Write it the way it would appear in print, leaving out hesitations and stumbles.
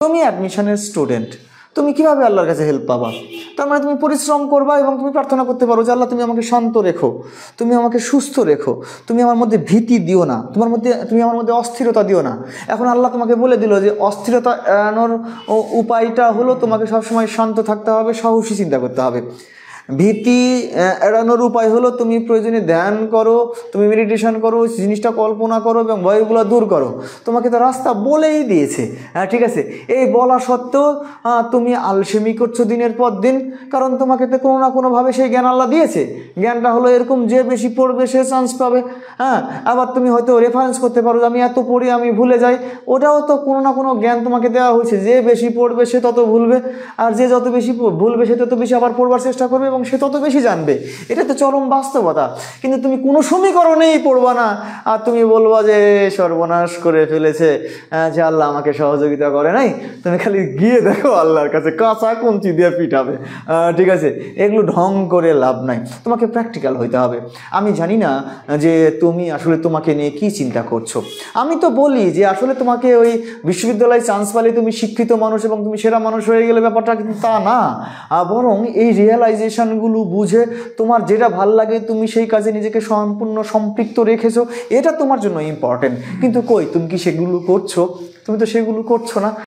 তুমি অ্যাডমিশনের স্টুডেন্ট, তুমি কিভাবে আল্লাহর কাছে হেল্প পাবা? তার মানে তুমি পরিশ্রম করবা এবং তুমি প্রার্থনা করতে পারো যে আল্লাহ তুমি আমাকে শান্ত রেখো, তুমি আমাকে সুস্থ রেখো, তুমি আমার মধ্যে ভীতি দিও না, তুমি আমার মধ্যে অস্থিরতা দিও না। এখন আল্লাহ তোমাকে বলে দিল যে অস্থিরতা এড়ানোর উপায়টা হলো তোমাকে সবসময় শান্ত থাকতে হবে, সাহসী চিন্তা করতে হবে। ভীতি এড়ানোর উপায় হলো তুমি প্রয়োজনে ধ্যান করো, তুমি মেডিটেশন করো, জিনিসটা কল্পনা করো এবং ভয়গুলো দূর করো। তোমাকে তো রাস্তা বলেই দিয়েছে, হ্যাঁ ঠিক আছে। এই বলা সত্ত্বেও তুমি আলসেমি করছো দিনের পর দিন, কারণ তোমাকে তো কোনো না কোনোভাবে সেই জ্ঞান আল্লাহ দিয়েছে। জ্ঞানটা হলো এরকম, যে বেশি পড়বে সে চান্স পাবে। হ্যাঁ, আবার তুমি হয়তো রেফারেন্স করতে পারো যে আমি এত পড়ি আমি ভুলে যাই, ওটাও তো কোনো না কোনো জ্ঞান তোমাকে দেওয়া হয়েছে। যে বেশি পড়বে সে তত ভুলবে, আর যে যত বেশি ভুলবে সে তত বেশি আবার পড়বার চেষ্টা করবে এবং সে তত বেশি জানবে। এটা তো চরম বাস্তবতা। কিন্তু তুমি কোনো সমীকরণেই পড়বা না, আর তুমি বলবা যে সর্বনাশ করে ফেলেছে, যে আল্লাহ আমাকে সহযোগিতা করে নাই। তুমি খালি গিয়ে দেখো আল্লাহর কাছে কাঁচা কঞ্চি দিয়ে পিটাবে, ঠিক আছে। এগুলো ঢং করে লাভ নাই, তোমাকে প্র্যাকটিক্যাল হইতে হবে। আমি জানি না যে তুমি আসলে তোমাকে নিয়ে কি চিন্তা করছো। আমি তো বলি যে আসলে তোমাকে ওই বিশ্ববিদ্যালয়ে চান্স পালে তুমি শিক্ষিত মানুষ এবং তুমি সেরা মানুষ হয়ে গেলে, ব্যাপারটা কিন্তু তা না। বরং এই রিয়েলাইজেশনগুলো বুঝে তোমার যেটা ভাল লাগে তুমি সেই কাজে নিজেকে সম্পূর্ণ সম্পৃক্ত রেখেছো, এটা তোমার জন্য ইম্পর্টেন্ট। কিন্তু কই, তুমি কি সেগুলো করছো? তুমি তো সেগুলো করছো না।